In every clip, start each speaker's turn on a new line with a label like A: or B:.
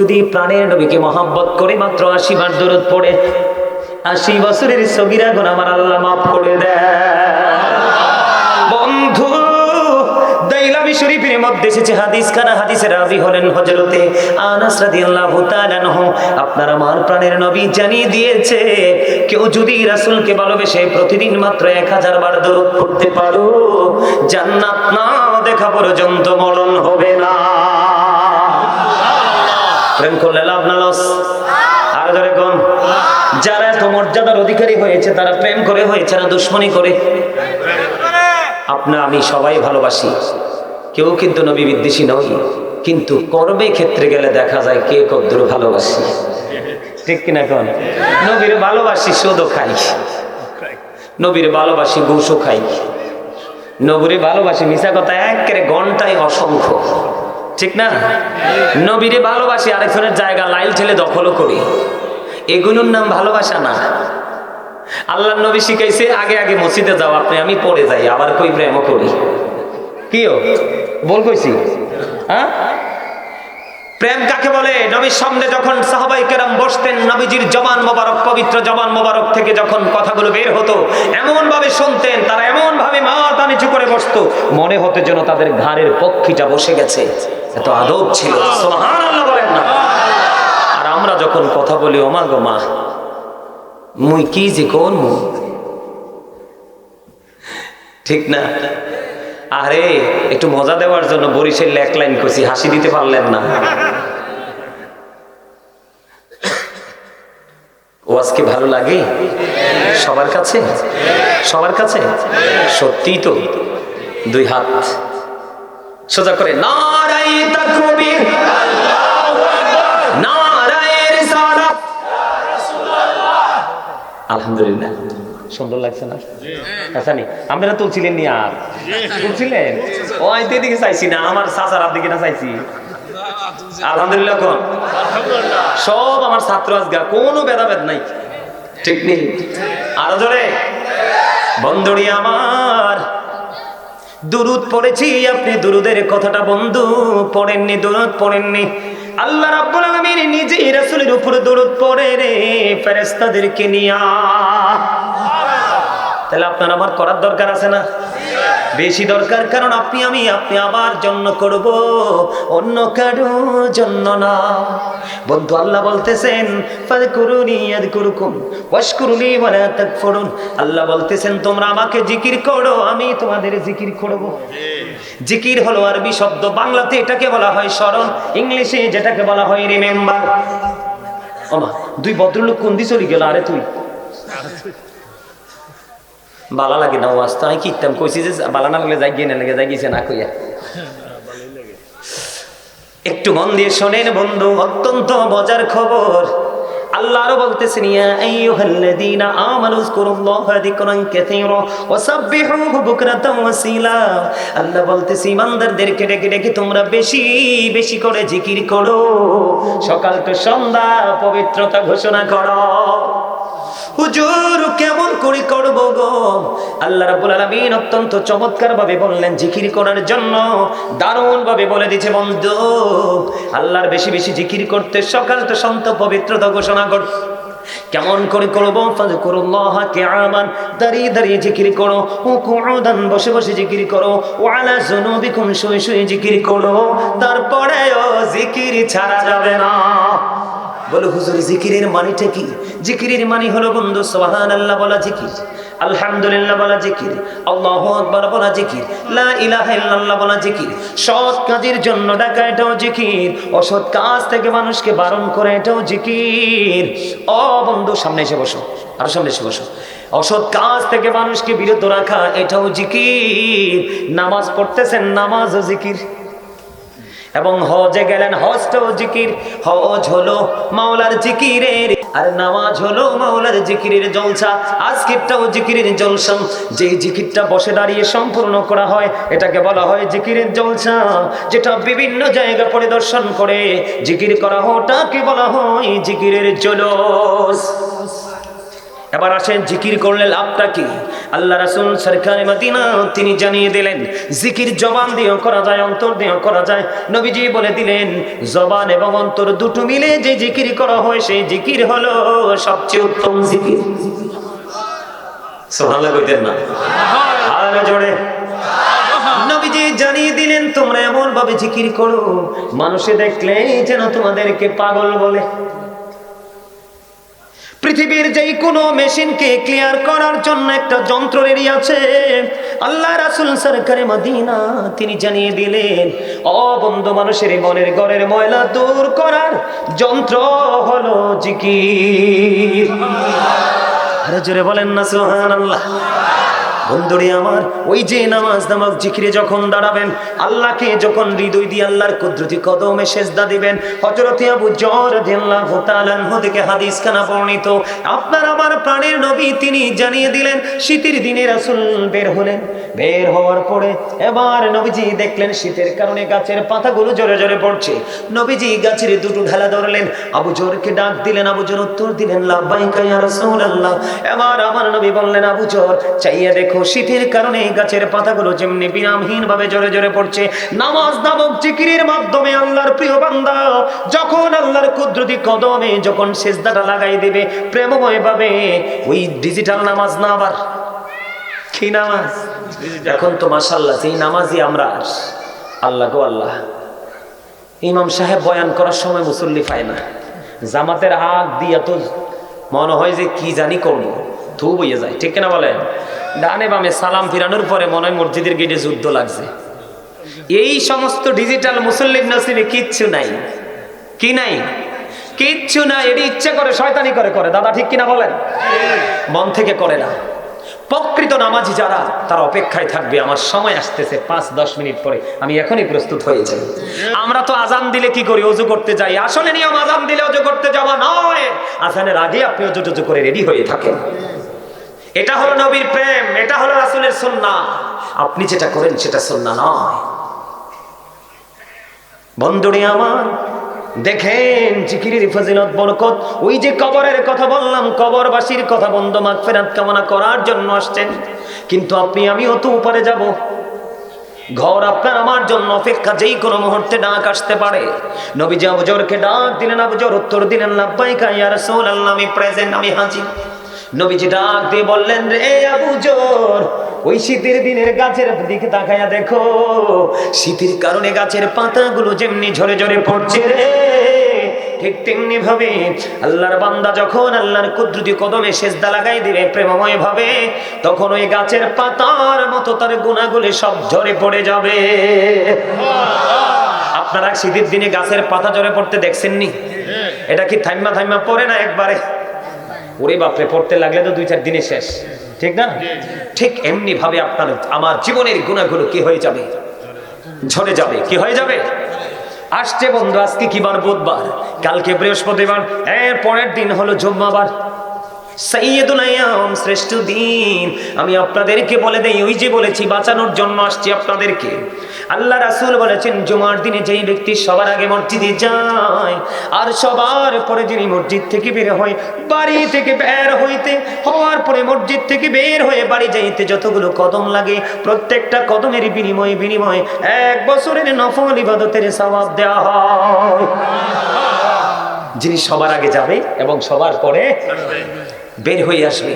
A: যদি প্রাণের নবীকে মহব্বত করে মাত্র ৮০ বার দরুদ পড়ে ৮০ বছরের সগীরা গুনাহ আমার আল্লাহ মাফ করে দেয়। বন্ধু দাইলামি শরীফের মধ্যে এসেছে হাদিস খানা, হাদিসের রাবী হলেন হযরতে আনাস রাদিয়াল্লাহু তাআলা আনহু। আপনার আমার প্রাণের নবী জানিয়ে দিয়েছে, কেউ যদি রাসূলকে ভালোবেসে প্রতিদিন মাত্র ১০০০ বার দরুদ পড়তে পারো, জান্নাত না দেখা পর্যন্ত মরণ হবে না। প্রেম করলে লাভ না লস? আর ধরে কোন যারা এত মর্যাদার অধিকারী হয়েছে তারা প্রেম করে হয়েছে না দুশ্মনী করে? আপনা আমি সবাই ভালোবাসি, কেউ কিন্তু নবী বিদ্বেষী নই, কিন্তু কর্মে ক্ষেত্রে গেলে দেখা যায় কে কদ্দুর ভালোবাসি, ঠিক কিনা? কোন নবীর ভালোবাসি সুদও খাই, নবীর ভালোবাসি ঘুষও খাই, নবীর ভালোবাসি মিশা কথা একেবারে ঘন্টায় অসংখ্য, ঠিক না? নবীরে ভালোবাসি, আরেকজনের জায়গা লাইল ঠেলে দখলও করি, এগুলোর নাম ভালোবাসা না। আল্লাহর নবী শিখাইছে আগে আগে মসজিদে যাও, আপনি আমি পড়ে যাই, আবার কই প্রেমও করি। কিও বল কইছি? হ্যাঁ, প্রেম কাকে বলে? নবীর সামনে যখন সাহাবায়ে কেরাম বসতেন, নবীজির জবান মোবারক, পবিত্র জবান মোবারক থেকে যখন কথাগুলো বের হতো, এমন ভাবে শুনতেন, তারা এমন ভাবে মাথা নিচু করে বসতো, মনে হতো যেন তাদের ঘাড়ের পক্ষীটা বসে গেছে, এত আদব ছিল। সুবহানাল্লাহ বলেন না? আর আমরা যখন কথা বলি, ওমা গো মা, মুই কি যে কোন, ঠিক না? আরে একটু মজা দেওয়ার জন্য বরিশাল এক লাইন কইছি, হাসি দিতে পারলেন না। ও আজকে ভালো লাগে সবার কাছে? সবার কাছে? সত্যি তো? দুই হাত সোজা করে নারায়ে তাকবীর, আল্লাহু আকবার, নারায়ে রিসালাত, আলহামদুলিল্লাহ। সুন্দর লাগছে না? আচ্ছা নি আপনারা তুলছিলেন নি? আর তুলছিলেন? ও আইতে দিকে চাইছি না, আমার চাচার হাত দিকে না চাইছি। আলহামদুলিল্লাহ কোন সব আমার ছাত্র আজগা, কোনো ভেদাভেদ নাই, ঠিক নেই? আরো জোরে বন্ধুরি আমার, দুরুদ পড়েছি, আপনি দুরুদের কথাটা বন্ধু পড়েননি, দুরুদ পড়েননি। আল্লাহ রাব্বুল আলামিন নিজে রাসূলের উপর দরুদ পড়ে রে ফেরেশতাদেরকে নিয়া। তাহলে আপনার আমার করার দরকার আছে না? বেশি দরকার, কারণ আপনি আমি, আপনি আমার জন্য করব, অন্য কারো জন্য না। বন্ধু আল্লাহ বলতেছেন ফাযকুরুনি আযকুরুকুম ওয়াশকুরুলি ওয়ালা তাকফুরুন। আল্লাহ বলতেছেন তোমরা আমাকে জিকির করো, আমি তোমাদের জিকির করব। জিকির হলো আরবি শব্দ, বাংলাতে এটাকে বলা হয় স্মরণ, ইংলিশে যেটাকে বলা হয় রিমেম্বার। ওমা দুই ভদ্রলোক কোন দিকে চলে গেল? আরে তুই বালা লাগে না ওয়াজ, তাই কিতাম কইছি যে বালা না লাগলে যাই গিয়ে না লাগে, যাই গিয়েছে না কইয়া। একটু মন দিয়ে শোনেন বন্ধু, অত্যন্ত মজার খবর। আল্লাহ আরো বলতেছেন ইয়া আইয়ুহাল্লাযীনা আমানু যকুরুল্লাহা যিকরান কাসীরা ওয়া সাব্বিহুহু বুকরাতাও ওয়া আসীলা। আল্লাহ বলতেছে ইমানদারদেরকে ডেকে ডেকে তোমরা বেশি বেশি করে জিকির করো, সকাল তো সন্ধ্যা পবিত্রতা ঘোষণা করো। হুজুর কেমন করে করব গো? আল্লাহ রাব্বুল আলামিন অত্যন্ত চমৎকার ভাবে বললেন জিকির করার জন্য, দারুণ ভাবে বলে দিয়েছে বন্ধু আল্লাহর বেশি বেশি জিকির করতে, সকাল তো সন্ধ্যা পবিত্রতা ঘোষণা কর। কেমন করে করব? ফাযকুরুল্লাহা কিয়ামান, দাঁড়িয়ে দাঁড়িয়ে জিকির করো, কুউদান বসে বসে জিকির করো, ওয়া আলা জুনুবিকুম শুয়ে শুয়ে জিকির করো, তারপরেও জিকির ছাড়া যাবে না। বলো হুজুর জিকিরের মানেটা কি? জিকিরের মানে হলো বন্ধু সুবহানাল্লাহ বলা জিকির, আলহামদুলিল্লাহ বলা জিকির, আল্লাহু আকবার বলা জিকির, লা ইলাহা ইল্লাল্লাহ বলা জিকির। সৎ কাজের জন্য ডাকা এটাও জিকির, অসৎ কাজ থেকে মানুষকে বারণ করে এটাও জিকির। ও বন্ধু সামনে এসে বসো, আর সামনে এসে বসো। অসৎ কাজ থেকে মানুষকে বিরত রাখা এটাও জিকির। নামাজ পড়তেছেন, নামাজও জিকির। এবং হজে গেলেন, হজটাও জিকির। হজ হলো মাওলার জিকিরের, আর নামাজ হলো মাওলার জিকিরের জলসা। আজকেরটাও জিকিরের জলসা, যে জিকিরটা বসে দাঁড়িয়ে সম্পূর্ণ করা হয় এটাকে বলা হয় জিকিরের জলসা। যেটা বিভিন্ন জায়গা পরিদর্শন করে জিকির করা হয় ওটাকে বলা হয় জিকিরের জলস। এবার আসেন জিকির করলে লাভটা কি? আল্লাহ রাসূল সরকারে মদিনা তিনি জানিয়ে দিলেন জিকির জবান দিয়েও করা যায়, অন্তর দিয়েও করা যায়। নবীজি বলে দিলেন জবান এবং অন্তর দুটো মিলে যে জিকির করা হয় সেই জিকির হলো সবচেয়ে উত্তম জিকির। সুবহানাল্লাহ কইতেন না? আর জোরে নবীজি জানিয়ে দিলেন তোমরা এমন ভাবে জিকির করো মানুষে দেখলেই যেন তোমাদেরকে পাগল বলে। পৃথিবীর যে কোনো মেশিনকে ক্লিয়ার করার জন্য একটা যন্ত্র রেডি আছে। আল্লাহ রাসূল সরকারে মদিনা তিনি জানিয়ে দিলেন ও বন্ধু, মানুষের মনের ঘরের ময়লা দূর করার যন্ত্র হলো জিকির। আরে জোরে বলেন না সুবহানাল্লাহ। বন্ধুরে আমার, ওই যে নামাজ নামক জিকিরে যখন দাঁড়াবেন, আল্লাহকে যখন হৃদয় দিয়ে আল্লাহর কুদরতি কদমে সেজদা দিবেন, হযরত আবু যর রাদিয়াল্লাহু তাআলা আনহু থেকে হাদিস খানা বর্ণিত, আপনার আমার প্রাণের নবী তিনি জানিয়ে দিলেন শীতের দিনে রাসূল বের হলেন। বের হওয়ার পরে এবার নবীজি দেখলেন শীতের কারণে গাছের পাতাগুলো জোরে জোরে পড়ছে। নবীজি গাছের দুটো ঢালা ধরলেন, আবু যরকে ডাক দিলেন। আবু যর উত্তর দিলেন লাব্বাইকা ইয়া রাসূলুল্লাহ। এবার আমার নবী বললেন আবু যর চাইয়া দেখো শীতের কারণে গাছের পাতাগুলো যেমনি বিরামহীন ভাবে জোরে জোরে পড়ছে, নামাজ নামক জিকিরের মাধ্যমে আল্লাহর প্রিয় বান্দা যখন আল্লাহর কুদরতি কদমে যখন সিজদাটা লাগাই দিবে প্রেমময় ভাবে, ওই ডিজিটাল নামাজ না, আবার কি নামাজ? এখন তো মাশাআল্লাহ যেই নামাজই আমরা, আল্লাহ গো আল্লাহ, ইমাম সাহেব বয়ান করার সময় মুসল্লি পায় না, জামাতের আগ দিয়া তো মনে হয় যে কি জানি করবো, থু বইয়ে যায়, ঠিক কিনা বলেন? ডানে বামে সালাম ফিরানোর পরে মনে হয় মসজিদের গেটে যুদ্ধ লাগছে। এই সমস্ত ডিজিটাল মুসল্লির নসিবে কিচ্ছু নাই। কি নাই? কিচ্ছু নাই। এটি ইচ্ছা করে শয়তানি করে করে, দাদা ঠিক কিনা বলেন? মন থেকে করে না। প্রকৃত নামাজি যারা তারা অপেক্ষায় থাকবে আমার সময় আসতেছে 5-10 মিনিট পরে, আমি এখনই প্রস্তুত হয়ে যাই। আমরা তো আজান দিলে কি করি? অজু করতে যাই। আসলে নিয়ম আজান দিলে অজু করতে যাওয়া নয়, আজানের আগে আপনি অজু করে রেডি হয়ে থাকেন। এটা হলো নবীর প্রেম, এটা হলো রাসূলের সুন্নাহ। আপনি যেটা করেন সেটা সুন্নাহ নয়। বন্ধুরে আমার, দেখেন জিকিরের ফজিলত বরকত। ওই যে কবরের কথা বললাম, কবরবাসীর কথা, বন্ধু মাগফিরাত কামনা করার জন্য আসছেন, কিন্তু আপনি আমিও তো উপরে যাব। ঘর আপনার আমার জন্য অপেক্ষা, যেই কোনো মুহূর্তে ডাক আসতে পারে। নবীজি আবু যরকে ডাক দিলেন, আবু যর উত্তর দিলেন লাব্বাইকা ইয়া রাসূলুল্লাহ, আমি প্রেজেন্ট, আমি হাজির। নবীজি ডাক দিয়ে বললেন রে আবু যর, ওই শীতের দিনের গাছের দিকে তাকায়া দেখো, শীতের কারণে গাছের পাতাগুলো যেমনি ঝরে ঝরে পড়ছে রে, ঠিক তেমনি ভাবে আল্লাহর বান্দা যখন আল্লাহর কুদরতি কদমে সেজদা লাগাই দিবে প্রেমময় ভাবে, তখন ওই গাছের পাতার মতো তার গুনাহগুলো সব ঝরে পড়ে যাবে। আপনারা শীতের দিনে গাছের পাতা ঝরে পড়তে দেখছেননি? এটা কি থাইমা থাইমা পড়ে না একবারে? ওরে বাপরে, পড়তে লাগলে তো 2-4 দিনে শেষ, ঠিক না? ঠিক এমনি ভাবে আপনার আমার জীবনের গুনাহগুলো কি হয়ে যাবে? ঝরে যাবে। কি হয়ে যাবে? আসছে বন্ধু, আজকে কি বার? বুধবার। কালকে বৃহস্পতিবার, এর পরের দিন হলো জুম্মাবার, সাইয়্যিদুল আইয়াম, শ্রেষ্ঠ দিন। আমি আপনাদেরকে বলে দেই, ওই যে বলেছি বাঁচানোর জন্য আসছি আপনাদেরকে। আল্লাহ রাসূল বলেছেন জুমার দিনে যেই ব্যক্তি সবার আগে মসজিদে যায় আর সবার পরে যিনি মসজিদ থেকে বের হয়, বাড়ি থেকে বের হইতে হওয়ার পরে মসজিদ থেকে বের হয়ে বাড়ি যাইতে যতগুলো কদম লাগে, প্রত্যেকটা কদমের বিনিময়ে 1 বছরের নফল ইবাদতের সওয়াব দেওয়া হয়। যিনি সবার আগে যাবে এবং সবার পরে বের হয়ে আসবে,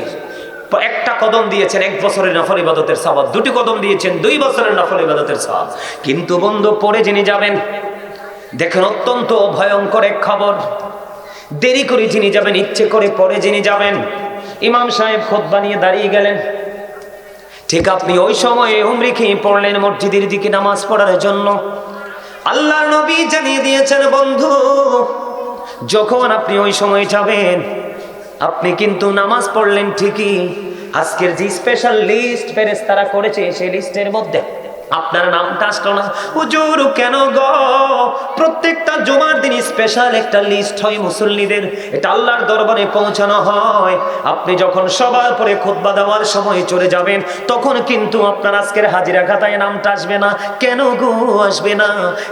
A: একটা কদম দিয়েছেন 1 বছরের নফল ইবাদতের সওয়াব, 2টি কদম দিয়েছেন 2 বছরের নফল ইবাদতের সওয়াব। কিন্তু বন্ধু পরে যিনি যাবেন, দেখেন অত্যন্ত ভয়ঙ্কর এক খবর। দেরি করে যিনি যাবেন, ইচ্ছে করে পরে যিনি যাবেন, ইমাম সাহেব খুতবা নিয়ে দাঁড়িয়ে গেলেন, ঠিক আপনি ওই সময়ে উমরি খেয়ে পড়লেন মসজিদের দিকে নামাজ পড়ার জন্য। আল্লাহর নবী জানিয়ে দিয়েছেন বন্ধু, যখন আপনি ওই সময় যাবেন, আপনি কিন্তু নামাজ পড়লেন ঠিকই, আজকের যে স্পেশাল লিস্ট ফেরেশতারা করেছে সেই লিস্টের মধ্যে আপনার নামটা আসলো না। হুজুর কেন গো? প্রত্যেকটা জুমার দিন স্পেশাল একটা লিস্ট হয় মুসল্লিদের, এটা আল্লাহর দরবারে পৌঁছানো হয়। আপনি যখন সবার পরে খুতবা দেওয়ার সময় চলে যাবেন, তখন কিন্তু আপনার আজকের হাজিরা খাতায় নামটা আসবে না। কেন গো আসবে না?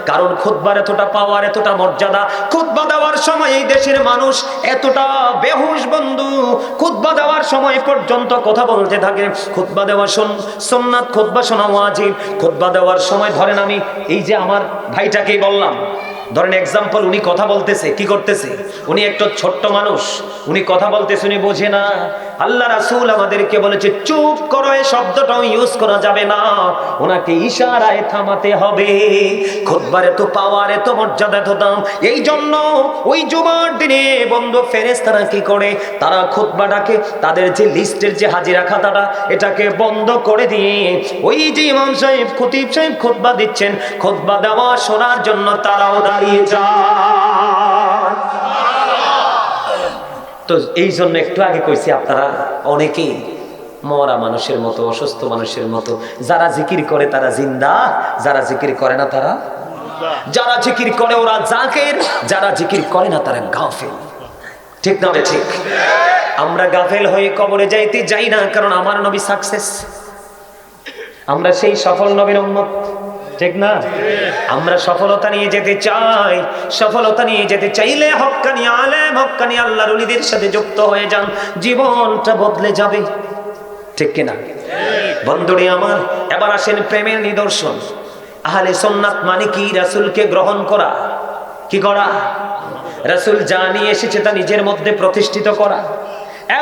A: কারণ খুতবার এতটা পাওয়ার, এতটা মর্যাদা। খুতবা দেওয়ার সময় এই দেশের মানুষ এতটা বেহুশ বন্ধু, খুতবা দেওয়ার সময় পর্যন্ত কথা বলতে থাকে। খুতবা দেওয়া সুন্নাত, খুতবা শোনা ওয়াজিব। খুতবা দেওয়ার সময় ধরেন আমি এই যে আমার ভাইটাকেই বললাম, ধরেন এক্সাম্পল, উনি কথা বলতেছে, কি করতেছে? উনি একটা ছোট্ট মানুষ, উনি কথা বলতেছে, উনি বোঝে না। আল্লাহ রাসূল আমাদেরকে বলেছে চুপ করো, এই শব্দটাও ইউজ করা যাবে না, ওনাকে ইশারায় থামাতে হবে। খুতবার এত পাওয়ার, এত মর্যাদা, এত দাম। এই জন্য ওই জুমার দিনে বন্ধু ফেরেশতারা কি করে? তারা খুতবাটাকে, তাদের যে লিস্টের যে হাজিরা খাতাটা, এটাকে বন্ধ করে দিয়ে ওই যে ইমাম সাহেব, খতিব সাহেব খুতবা দিচ্ছেন, খুতবা দেওয়া শোনার জন্য তারাও দাঁড়িয়ে যায়। তো এই জন্য একটু আগে কইছি, আপনারা অনেকেই মরা মানুষের মতো, অসুস্থ মানুষের মতো। যারা জিকির করে তারা জিন্দা, যারা জিকির করে না তারা, যারা জিকির করে ওরা জাকির, যারা জিকির করে না তারা গাফেল। ঠিক না? ঠিক। আমরা গাফেল হয়ে কবরে যাইতে যাই না, কারণ আমার নবী সাকসেস, আমরা সেই সফল নবীর উম্মত। ঠিক না? আমরা সফলতা নিয়ে যেতে চাই। সফলতা নিয়ে যেতে চাইলে হক্কানি আলেম, হক্কানি আল্লাহর ওলিদের সাথে যুক্ত হয়ে যান, জীবনটা বদলে যাবে। ঠিক কিনা বন্ধুরে আমার? এবার আসেন প্রেমের নিদর্শন। আহলে সুন্নাত মানে কি? রাসূলকে গ্রহণ করা। কি করা? রাসূল যা নিয়ে এসেছে তা নিজের মধ্যে প্রতিষ্ঠিত করা,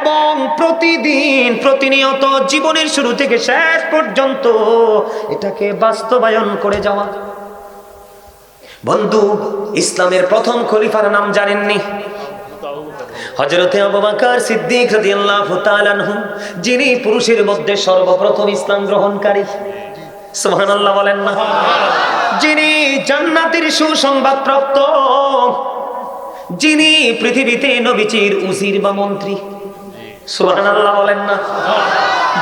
A: এবং প্রতিদিন, প্রতিনিয়ত, জীবনের শুরু থেকে শেষ পর্যন্ত এটাকে বাস্তবায়ন করে যাওয়া। বন্ধু, ইসলামের প্রথম খলিফার নাম জানেননি? হযরতে আবু বকর সিদ্দিক রাদিয়াল্লাহু তাআলা আনহু, যিনি পুরুষের মধ্যে সর্বপ্রথম ইসলাম গ্রহণকারী। সুবহানাল্লাহ বলেন না? যিনি জান্নাতের সুসংবাদ প্রাপ্ত, যিনি পৃথিবীতে নবীজির উজির বা মন্ত্রী। সুবহানাল্লাহ বলেন না?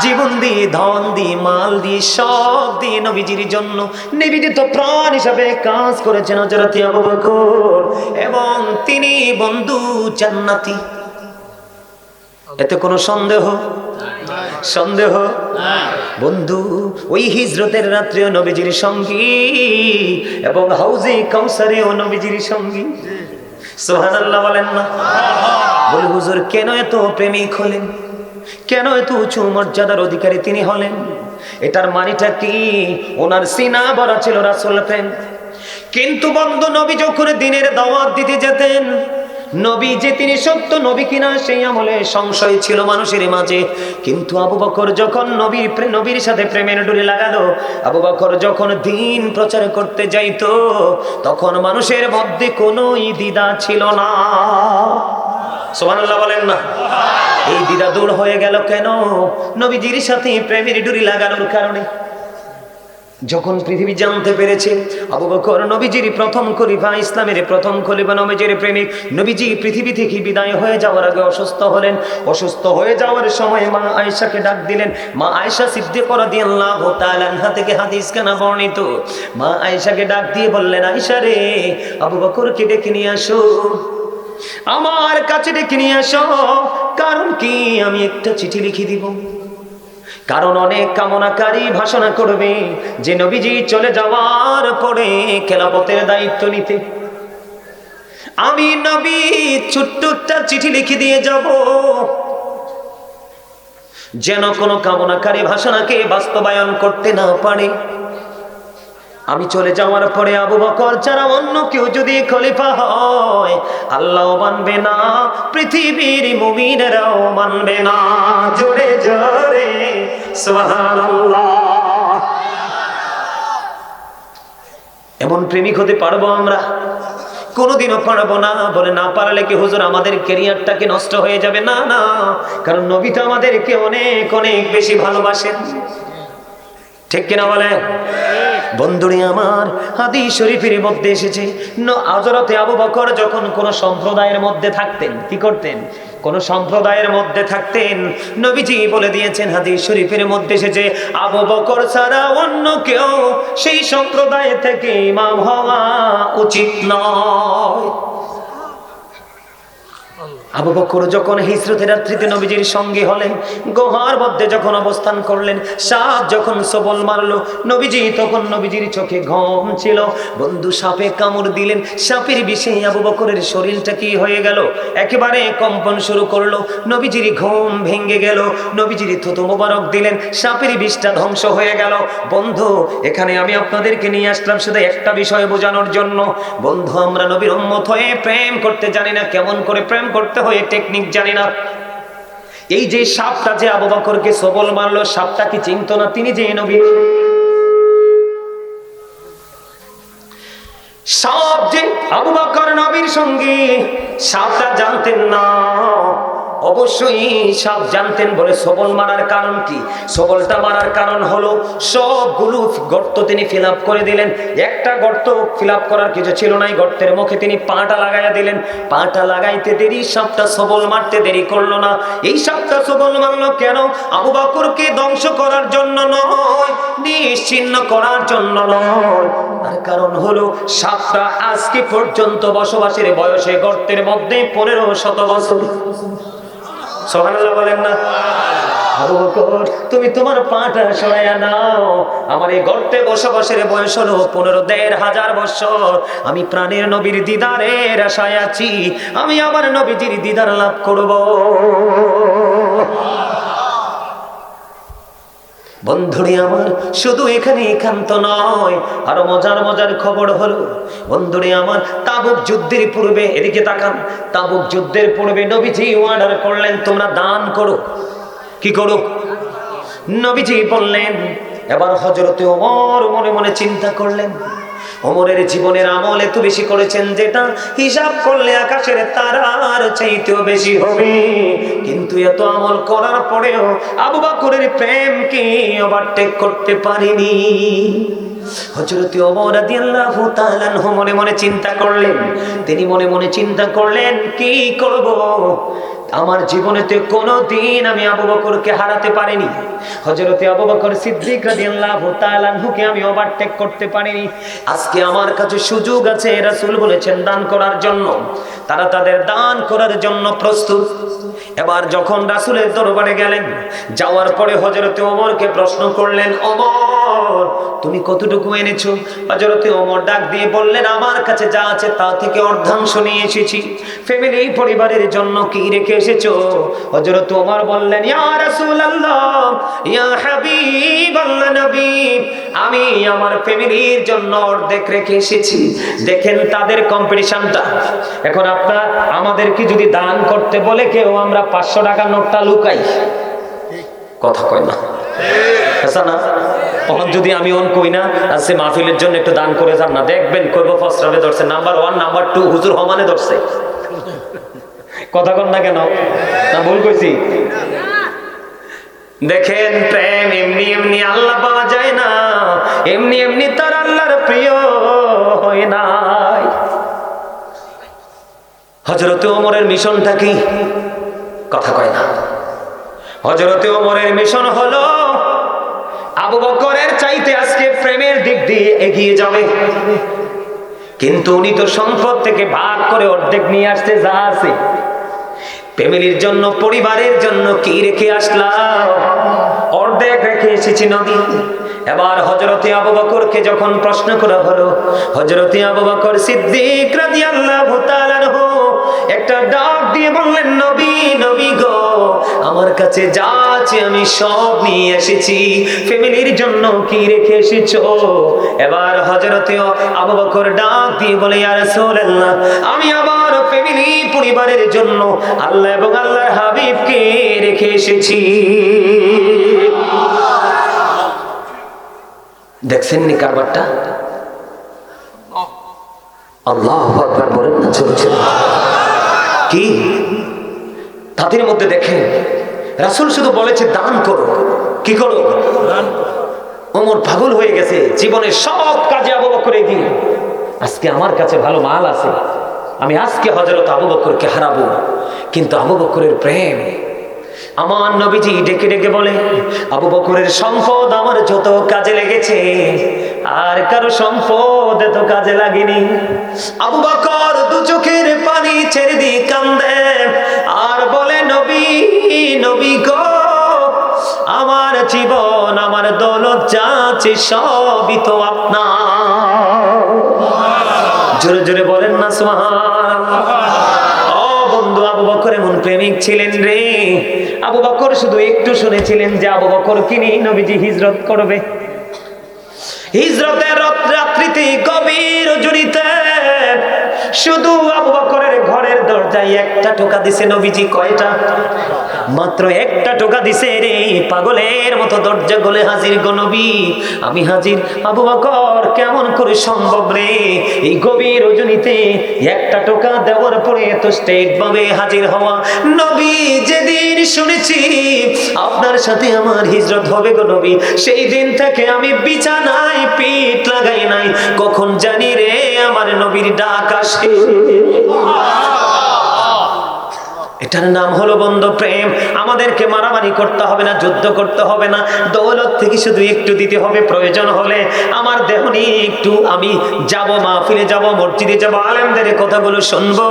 A: জীবন দিয়ে, ধন দিয়ে, মাল দিয়ে, সব দিয়ে নবীজির জন্য নিবেদিত প্রাণ হিসাবে কাজ করেছেন হযরত আবু বকর, এবং তিনি বন্ধু জান্নাতি। এতে কোনো সন্দেহ? সন্দেহ বন্ধু, ওই হিজরতের রাত্রেও নবীজির সঙ্গী, এবং হাউজে কাউসারেও নবীজির সঙ্গী। সুবহানাল্লাহ বলেন না? বলে হুজুর কেন এত প্রেমিক হলেন? কেন এত উঁচু মর্যাদার অধিকারী তিনি হলেন? এটার মানেটা কি? ওনার সিনা ভরা ছিল রাসূল প্রেম। কিন্তু বন্ধু, নবী যখন দিনের দাওয়াত দিতে যেতেন, নবী যে তিনি সত্য নবী কিনা সেই আমলে সংশয় ছিল মানুষের মাঝে। কিন্তু আবু বকর যখন নবীর সাথে প্রেমের ডুরি লাগালো, আবু বকর যখন দ্বীন প্রচার করতে যাইতো, তখন মানুষের মধ্যে কোনো দ্বিধা ছিল না। সুবহানাল্লাহ বলেন না? এই দ্বিধা দূর হয়ে গেল কেন? নবীজির সাথে প্রেমের ডুরি লাগানোর কারণে। যখন পৃথিবী জানতে পেরেছে আবু বকর নবীজির প্রথম খলিফা, ইসলামের প্রথম খলিফা, নবীজির প্রেমিক, নবীজি পৃথিবী থেকে বিদায় হয়ে যাওয়ার আগে অসুস্থ হলেন। অসুস্থ হয়ে যাওয়ার সময় মা আয়েশাকে ডাক দিলেন। মা আয়েশা সিদ্দিকা রাদিয়াল্লাহু তাআলা আনহা থেকে হাদিস কানা বর্ণিত। মা আয়েশাকে ডাক দিয়ে বললেন, আয়েশা রে, আবু বকরকে ডেকে নিয়ে আসো, আমার কাছে ডেকে নিয়ে আসো। কারণ কি? আমি একটা চিঠি লিখে দিব। কারণ অনেক কামনাকারী ভাষণা করবে যে নবীজি চলে যাওয়ার পরে খেলাফতের দায়িত্ব নিতে। আমি নবী ছোট্ট একটা চিঠি লিখে দিয়ে যাব, যেন কোনো কামনাকারী ভাষণাকে বাস্তবায়ন করতে না পারে। আমি চলে যাওয়ার পরে আবু বকর ছাড়া অন্য কেউ যদি খলিফা হয়, আল্লাহ মানবে না, পৃথিবীর মুমিনেরাও মানবে না। জোরে জোরে সুবহানাল্লাহ। এমন প্রেমিক হতে পারবো আমরা? কোনোদিনও পারবো না। বলে না পারলে কি হুজুর আমাদের ক্যারিয়ারটাকে নষ্ট হয়ে যাবে? না না, কারণ নবী তো আমাদেরকে অনেক অনেক বেশি ভালোবাসেন। ঠিক কিনা বলে? বন্ধুরে আমার, হাদিস শরীফের মধ্যে এসেছে হযরতে আবু বকর যখন কোন সম্প্রদায়ের মধ্যে থাকতেন, কি করতেন? কোন সম্প্রদায়ের মধ্যে থাকতেন, নবীজি বলে দিয়েছেন হাদিস শরীফের মধ্যে এসেছে, আবু বকর ছাড়া অন্য কেউ সেই সম্প্রদায় থেকে ইমাম হওয়া উচিত নয়। আবু বকর যখন হিজরতের রাত্রিতে নবীজির সঙ্গে হলেন, গুহার মধ্যে যখন অবস্থান করলেন, সাপ যখন সবল মারলো, নবীজি তখন নবীজির চোখে ঘুম ছিল। বন্ধু সাপে কামড় দিলেন, সাপের বিষে আবু বকরের শরীরটা কি হয়ে গেল, একেবারে কম্পন শুরু করলো। নবীজির ঘুম ভেঙে গেল, নবীজির থুতু মোবারক দিলেন, সাপের বিষটা ধ্বংস হয়ে গেল। বন্ধু এখানে আমি আপনাদেরকে নিয়ে আসলাম শুধু একটা বিষয় বোঝানোর জন্য। বন্ধু আমরা নবীর উম্মত হয়ে প্রেম করতে জানি না, কেমন করে প্রেম করতে হয় টেকনিক জানি না। এই যে সাপটা যে আবু বকরকে সবল মারলো, সাপটা কি চিনতো না তিনি যে নবী? সাপ যে আবু বকর নবীর সঙ্গে, সাপটা জানতেন না। অবশ্যই সাপ জানতেন বলে সবল মারার কারণ কি? সবলটা মারার কারণ হলো সবগুলো গর্ত তিনি ফিল আপ করে দিলেন। একটা গর্ত ফিল আপ করার কিছু ছিল না, গর্তের মুখে তিনি পাটা লাগাইয়া দিলেন। পাটা লাগাইতে দেরি, সাপটা সবল মারতে দেরি করলো না। এই সাপটা সবল মারলো কেন? আবু বকরকে ধ্বংস করার জন্য নয়, নিশ্চিহ্ন করার জন্য নয়। তার কারণ হলো সাপটা আজকে পর্যন্ত বসবাসের বয়সে গর্তের মধ্যে 1500 বছর। সুবহানাল্লাহ বলেন না? আবু বকর তুমি তোমার পাটা সরাইয়া নাও, আমার এই গর্তে বসবাসের বয়স হলো 15,500 বছর। আমি প্রাণের নবীর দিদারের আশায় আছি, আমি আমার নবীজির দিদার লাভ করব। বন্ধুরে আমার শুধু এখানে একান্ত নয়, আরো মজার মজার খবর হলো। বন্ধুরে আমার তাবুক যুদ্ধের পূর্বে, এদিকে তাকান, তাবুক যুদ্ধের পূর্বে নবীজি অর্ডার করলেন তোমরা দান করো। কি করো? নবীজি বললেন। এবার হযরতে ওমর মনে মনে চিন্তা করলেন, ওমরের জীবনের আমল এত বেশি করেছেন যেটা হিসাব করলে আকাশের তারার চাইতেও বেশি হবে। কিন্তু এত আমল করার পরেও আবু বকরের প্রেমকে ওভারটেক করতে পারেনি। হযরত ওমর রাদিয়াল্লাহু তাআলা আনহু মনে মনে চিন্তা করলেন, তিনি মনে মনে চিন্তা করলেন কি করব? আমার জীবনেতে কোনোদিন আমি আবু বকরকে হারাতে পারিনি। হযরতে আবু বকর সিদ্দিক রাদিয়াল্লাহু তাআলা আনহুকে আমি ওভারটেক করতে পারিনি। আজকে আমার কাছে সুযোগ আছে, রাসূল বলেছেন দান করার জন্য। তারা তাদের দান করার জন্য প্রস্তুত। এবার যখন রাসূলের দরবারে গেলেন, যাওয়ার পরে হযরতে ওমরকে প্রশ্ন করলেন, ওমর তুমি কতটুকু এনেছো? হযরতে ওমর ডাক দিয়ে বললেন, আমার কাছে যা আছে তা থেকে অর্ধাংশ নিয়ে এসেছি। ফ্যামিলি পরিবারের জন্য কি রেখে এসেছো? হযরত ওমর বললেন, ইয়া রাসূলুল্লাহ, ইয়া হাবিবাল্লাহ নবী, আমি আমার ফ্যামিলির জন্য অর্ধেক রেখে এসেছি। দেখেন তাদের কম্পিটিশনটা। এখন আপনার আমাদেরকে যদি দান করতে বলে কেউ, আমরা 500 টাকার নোটটা লুকাই, কথা কয় না, আচ্ছা না? তখন যদি আমি অন কই না আজকে মাহফিলের জন্য একটু দান করে যান না, দেখবেন কইব ফার্স্ট রাউন্ডে ধরছে, নাম্বার 1 নাম্বার 2 হুজুর হমানে ধরছে। কথা কন না কেন? না ভুল কইছি? দেখেন প্রেম এমনি এমনি আল্লাহ পাওয়া যায় না, এমনি এমনি তার আল্লাহর প্রিয় হয় নাই। হযরতে ওমরের মিশনটা কি? কথা কয় না। হযরতে ওমরের মিশন হলো আবু বকরের চাইতে আজকে প্রেমের দিক দিয়ে এগিয়ে যাবে। কিন্তু উনি তো সম্পদ থেকে ভাগ করে অর্ধেক নিয়ে আসতে যা আছে, ফ্যামিলির জন্য পরিবারের জন্য কি রেখে আসলাম? অর্ধেক রেখে এসেছি নবী। এবার হযরতে আবু বকরকে যখন প্রশ্ন করা হলো, হযরতে আবু বকর সিদ্দিক রাদিয়াল্লাহু তাআলা আনহু একটা ডাক দিয়ে বললেন, নবী নবী গো, আমার কাছে যা আছে আমি সব নিয়ে এসেছি, ফ্যামিলির জন্য কি রেখে এসেছো? এবার হযরতে আবু বকর ডাক দিয়ে বলে, ইয়া রাসূলুল্লাহ, আমি আমার ফ্যামিলি পরিবারের জন্য আল্লাহ এবং আল্লাহর হাবিবকে রেখে এসেছি। দেখছেন নি কারবারটা? আল্লাহু আকবার বলেন না চলছে কি? তাদের মধ্যে দেখেন রাসূল শুধু বলেছে দান করো। কি করো? দান করো। ওমর পাগল হয়ে গেছে, জীবনের সব কাজে আবু বকর এগিয়ে। আজকে আমার কাছে ভালো মাল আছে, আমি আজকে হযরত আবু বকরকে হারাবো, কিন্তু আবু বকরের প্রেম। আমার নবীজি ডেকে ডেকে বলে, আবু বকরের সম্পদ আমার যত কাজে লেগেছে, আর কারো সম্পদ এত কাজে লাগেনি। আবু বকর দু চোখের পানি ছেড়ে দিয়ে কান্দে আর বলে, নবী, নবী গো, আমার জীবন, আমার দৌলত যা আছে সবই তো আপনার। জোরে জোরে বলেন না সুবহানাল্লাহ। ও বন্ধু, আবু বকর এমন প্রেমিক ছিলেন রে। আবু বকর শুধু একটু শুনেছিলেন যে আবু বকর কিনি নবীজি হিজরত করবে। হিজরতের রাত্রিতে গভীর রজনীতে শুধু আবু বকরের ঘরের দরজায় একটা টোকা দিছে নবীজি। কয়টা? মাত্র একটা টোকা দিছে রে। পাগলের মতো দরজা গলে হাজির গো নবী, আমি হাজির। আবু বকর কেমন করে সম্ভব রে এই গভীর রজনীতে একটা টোকা দেওয়ার পরে এত স্টেট ভাবে হাজির হওয়া? নবী, যেদিন শুনেছি আপনার সাথে আমার হিজরত হবে গো নবী, সেই দিন থেকে আমি বিছানায় পিঠ লাগাই নাই। কখন জানি রে আমার নবীর ডাক আসে। এটার নাম হলো বন্ধু প্রেম। আমাদেরকে মারামারি করতে হবে না, যুদ্ধ করতে হবে না, দৌলত থেকে শুধু একটু দিতে হবে। প্রয়োজন হলে আমার দেহ নিয়ে একটু আমি যাব, মাহফিলে যাব, মসজিদে যাব, আলেমদের কথাগুলো শুনবো।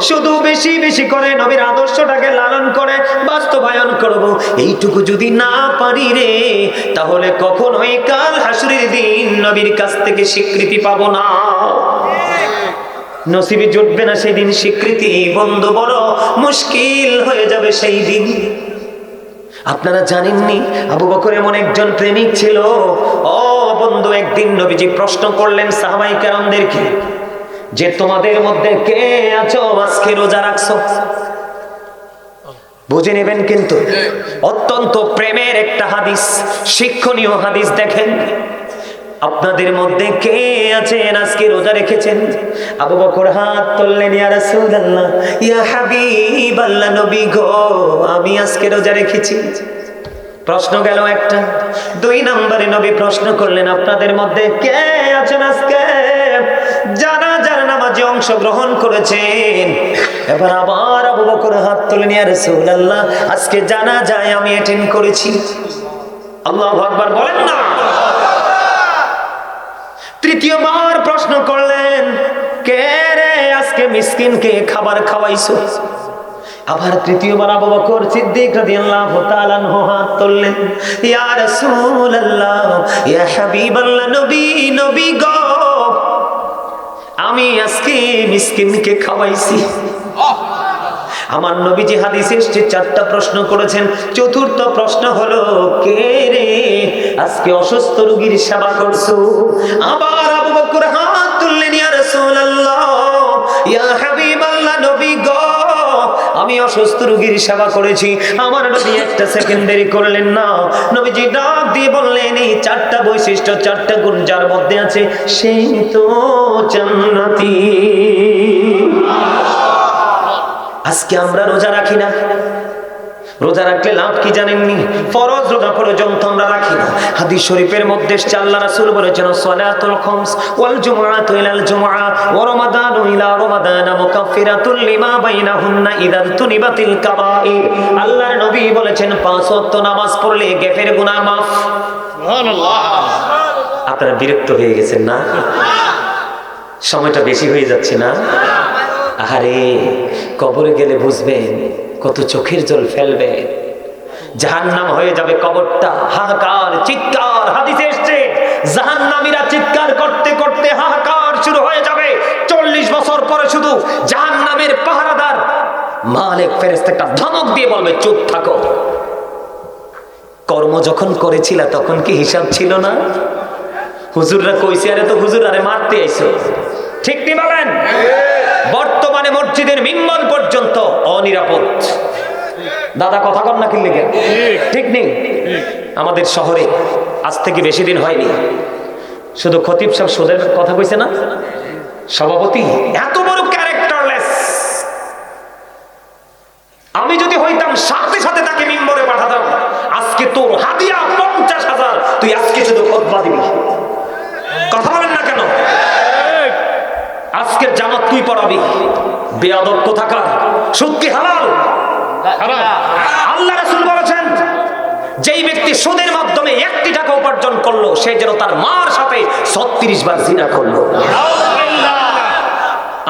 A: শুধু বেশি বেশি করে নবীর আদর্শটাকে লালন করে বাস্তবায়ন করব। এইটুকু যদি না পারি রে, তাহলে কখনোই কাল হাসরের দিন নবীর কাছ থেকে স্বীকৃতি পাবো না। নসিবে জুটবে না সেই দিন স্বীকৃতি। বন্ধু, বড় মুশকিল হয়ে যাবে সেই দিন। আপনারা জানেননি আবু বকর এমন একজন প্রেমিক ছিল। ও বন্ধু, একদিন নবীজি প্রশ্ন করলেন সাহাবায়ে কেরামদেরকে যে তোমাদের মধ্যে কে আছো আজকে রোজা রাখছো? বুঝে নেবেন কিন্তু, অত্যন্ত প্রেমের একটা হাদিস, শিক্ষণীয় হাদিস। দেখেন, আপনাদের মধ্যে কে আছেন আজকে রোজা রেখেছেন? আবু বকর হাত তুললেন, ইয়া রাসূলুল্লাহ, ইয়া হাবিবাল্লাহ, নবী গো, আমি আজকে রোজা রেখেছি। প্রশ্ন গেল একটা। দুই নম্বরে নবী প্রশ্ন করলেন, আপনাদের মধ্যে কে আছেন আজকে জানাজার নামাজে অংশগ্রহণ করেছেন? এবার আবার আবু বকর হাত তুললেন, ইয়া রাসূলুল্লাহ, আজকে জানাজায় আমি অ্যাটেন্ড করেছি। আল্লাহু আকবার বলেন না। তৃতীয়বার প্রশ্ন করলেন, কে রে আজকে মিসকিনকে খাবার খাওয়াইছো? আবার তৃতীয়বার আবু বকর সিদ্দিক রাদিয়াল্লাহু তাআলা আনহু হাত তুললেন, ইয়া রাসূলুল্লাহ, ইয়া হাবিবাল্লাহ, নবী, নবী গো, আমি আজকে মিসকিনকে খাওয়াইছি। আমার নবীজি হাদিসে এসেছে চারটা প্রশ্ন করেছেন। চতুর্থ প্রশ্ন হলো, কে রে আজকে অসুস্থ রোগীর সেবা করছো? আবার আবু বকর হাত তুললেন, ইয়া রাসূলুল্লাহ, ইয়া হাবিবাল্লাহ, নবী গো, আমি অসুস্থ রোগীর সেবা করেছি। আমার নবী একটা সেকেন্ড দেরি করলেন না। নবীজি ডাক দিয়ে বললেন, এই চারটা বৈশিষ্ট্য, চারটা গুণ যার মধ্যে আছে সেই তো জান্নাতি। আজকে আমরা রোজা রাখি না। রোজা রাখলে লাভ কি জানেননি? ফরজ রোজা পর্যন্ত আমরা রাখি না। হাদিস শরীফের মধ্যে আল্লাহ রাসূল বলেছেন, সালাতুল খামস ওয়াল জুমআতু ইলাল জুমআ ওয়া রমাদানু ইলা রমাদান মুকাফফিরাতুল লিমা বাইনাহুন্না ইযা তুনিবাতিল কাবাইর। আল্লাহর নবী বলেছেন, 5 ওয়াক্ত নামাজ পড়লে গ্যাফের গুনাহ মাফ। সুবহানাল্লাহ। আপনারা বিরক্ত হয়ে গেছেন না? সময়টা বেশি হয়ে যাচ্ছে না? আরে কবরে গেলে বুঝবেন কত চোখের জল ফেলবে। জাহান্নাম হয়ে যাবে কবরটা। হাহাকার, চিৎকার। হাদিসে এসেছে জাহান্নামীরা চিৎকার করতে করতে হাহাকার শুরু হয়ে যাবে। 40 বছর পরে শুধু জাহান্নামের পাহারাদার মালিক ফেরেশতাটা ধমক দিয়ে বলবে, চুপ থাকো। কর্ম যখন করেছিল তখন কি হিসাব ছিল না? হুজুররা কইছে, আরে তো হুজুর আরে মারতে আইছো। ঠিক কি বলেন? বর্তমানে মসজিদের মিম্বর পর্যন্ত অনিরাপদ। দাদা কথা কন না কি লেগে? ঠিক নেই? আমাদের শহরে আজ থেকে বেশি দিন হয়নি, শুধু খতিব সাহেব সোজের কথা কইছে না, সভাপতি এত বড় ক্যারেক্টারলেস। আমি যদি হইতাম সাথে সাথে তাকে মিম্বরে পাঠাতাম, আজকে তোর হাদিয়া 50,000, তুই আজকে শুধু খুতবা দিবি। কথা বলেন না কেন? আজকের জামাত তুই পড়াবি। বেয়াদব কোথাকার, সুদ কি হালাল? আল্লাহ রাসূল বলেছেন, যেই ব্যক্তি সুদের মাধ্যমে 1টি টাকা উপার্জন করলো সে যেন তার মার সাথে 36 বার জিনা করলো।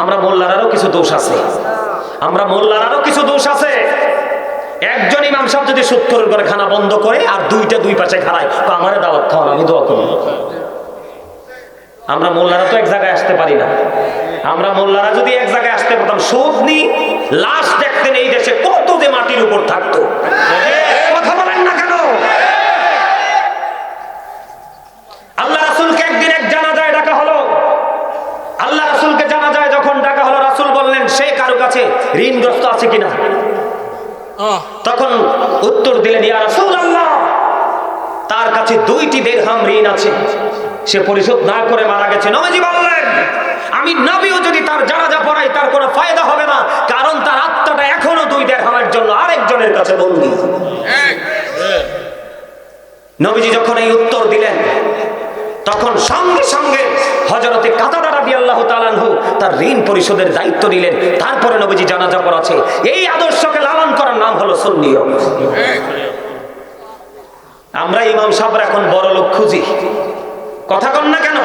A: আমরা মোল্লারারও কিছু দোষ আছে, একজন ইমাম সাহেব যদি সুদ করে খানা বন্ধ করে আর দুই পাশে খাড়ায়, তো আমারে দাওয়াত খাওয়ান, আমি দোয়া করি। আমরা মোল্লারা তো এক জায়গায় আসতে পারি না। আমরা মোল্লারা যদি এক জায়গায় আসতে পারতাম, সুদ নি লাশ দেখতেন এই দেশে কত যে মাটির উপর থাকতো। কথা বলেন না কেন? আল্লাহ রাসূলকে একদিন এক জানাজায় ডাকা হলো। আল্লাহ রাসূলকে জানাজায় যখন ডাকা হলো, রাসূল বললেন সে কারো কাছে ঋণগ্রস্ত আছে কিনা। তখন উত্তর দিলেন, ইয়া রাসূলুল্লাহ, তার কাছে 2টি দিরহাম ঋণ আছে, সে পরিশোধ না করে মারা গেছে। নবীজি বললেন, আমি নবীও যদি তার জানাজা পড়াই তার কোনো ফায়দা হবে না, কারণ তার আত্মাটা এখনো 2 দিরহামের জন্য আরেকজনের কাছে বন্দী। নবীজি যখন এই উত্তর দিলেন, তখন সঙ্গে সঙ্গে হযরতে কাতাদা রাদিয়াল্লাহু তাআলা আনহু তার ঋণ পরিশোধের দায়িত্ব নিলেন। তারপরে নবীজি জানাজা পড়াছে। এই আদর্শকে লালন করার নাম হলো সুন্নিয়ত। আমরা ইমাম সাহেবরা এখন বড় লোক খুঁজি, কথা কন না কেন?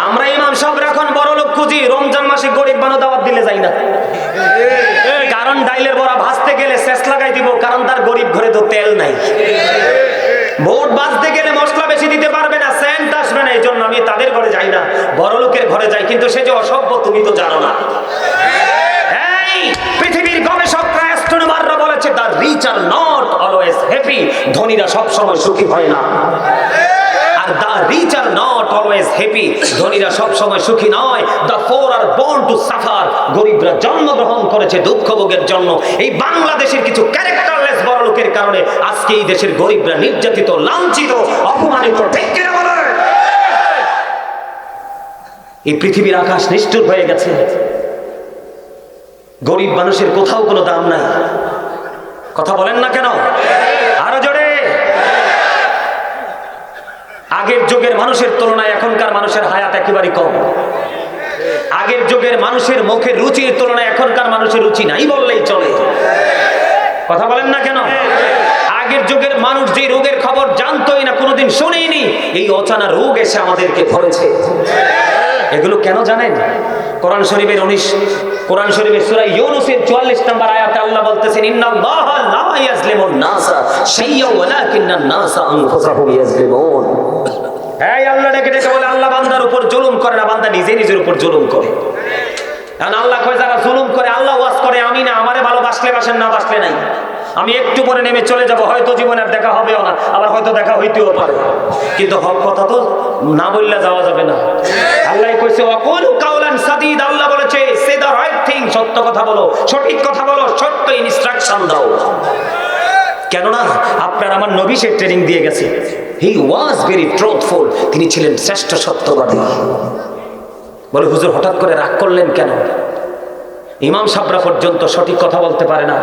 A: আমরা ইমাম সাহেবরা এখন বড় লোক খুঁজি, রমজান মাসে গরিব মানুষ দাওয়াত দিলে যাই না। কারণ ডাইলের বড়া ভাজতে গেলে শেষ লাগাই দিব, কারণ তার গরিব ঘরে তো তেল নাই। ভোট বাজতে গেলে মশলা বেশি দিতে পারবে না, সেন্ট আসবে না, এই জন্য আমি তাদের ঘরে যাই না, বড় লোকের ঘরে যাই। কিন্তু সে যে অসভ্য তুমি তো জানো না। এই পৃথিবীর গবেষকরা, অ্যাস্ট্রোনমাররা বলেছে, the rich are not always happy, ধনীরা সব সময় সুখী হয় না। আর the rich are not always happy, ধনীরা সব সময় সুখী নয়। The poor are born to suffer, গরিবরা জন্মগ্রহণ করেছে দুঃখ ভোগের জন্য। এই বাংলাদেশের কিছু ক্যারেক্টারলেস বড় লোকের কারণে আজকে এই দেশের গরিবরা নির্যাতিত, লাঞ্ছিত, অপমানিত। ঠিক কিনা বলেন? এই পৃথিবীর আকাশ নিষ্ঠুর হয়ে গেছে, গরিব মানুষের কোথাও কোনো দাম নাই। কথা বলেন না কেন? আরো জোরে। আগের যুগের মানুষের তুলনায় এখনকার মানুষের হায়াত একেবারে কম। আগের যুগের মানুষের মুখের রুচির তুলনায় এখনকার মানুষের রুচি নাই বললেই চলে। কথা বলেন না কেন? আগের যুগের মানুষ যে রোগের খবর জানতোই না, কোনোদিন শুনেইনি, এই অজানা রোগ এসে আমাদেরকে ধরেছে। এগুলো কেন জানেন? কোরআন শরীফের সূরা ইউনূসের 44 নম্বর আয়াতে আল্লাহ বলতেছেন, ইন্নাল্লাহা লা ইয়াজলিমুন নাসা শাইয়্যান ওয়ালাকিন্নান নাসা আনফুসাহুম ইয়াজলিমুন। এই আল্লাহ ডেকে ডেকে বলে, আল্লাহ বান্দার উপর জুলুম করে না, বান্দা নিজের উপর জুলুম করে। কারণ আল্লাহ কয়, যারা জুলুম করে, আল্লাহ ওয়াজ করে, আমি না, আমারে ভালোবাসলে বাসেন, না বাসলে নাই। আমি একটু পরে নেমে চলে যাব, হয়তো জীবনে আর দেখা হবেও না, আবার হয়তো দেখা হইতেও পারে, কিন্তু হক কথা তো না বললে যাওয়া যাবে না। আল্লাহ কইছে, ওয়াকুলু কাওলান সাদীদ, আল্লাহ বলেছে, সে দা রাইট থিং, সত্য কথা বলো, সঠিক কথা বলো, সত্য ইনস্ট্রাকশন দাও। কেননা আপনার আমার নবী সে ট্রেনিং দিয়ে গেছে। হি ওয়াজ ভেরি ট্রুথফুল, তিনি ছিলেন শ্রেষ্ঠ সত্যবাদী। বলে, হুজুর হঠাৎ করে রাগ করলেন কেন? ইমাম সাহেবরা পর্যন্ত সঠিক কথা বলতে পারে না।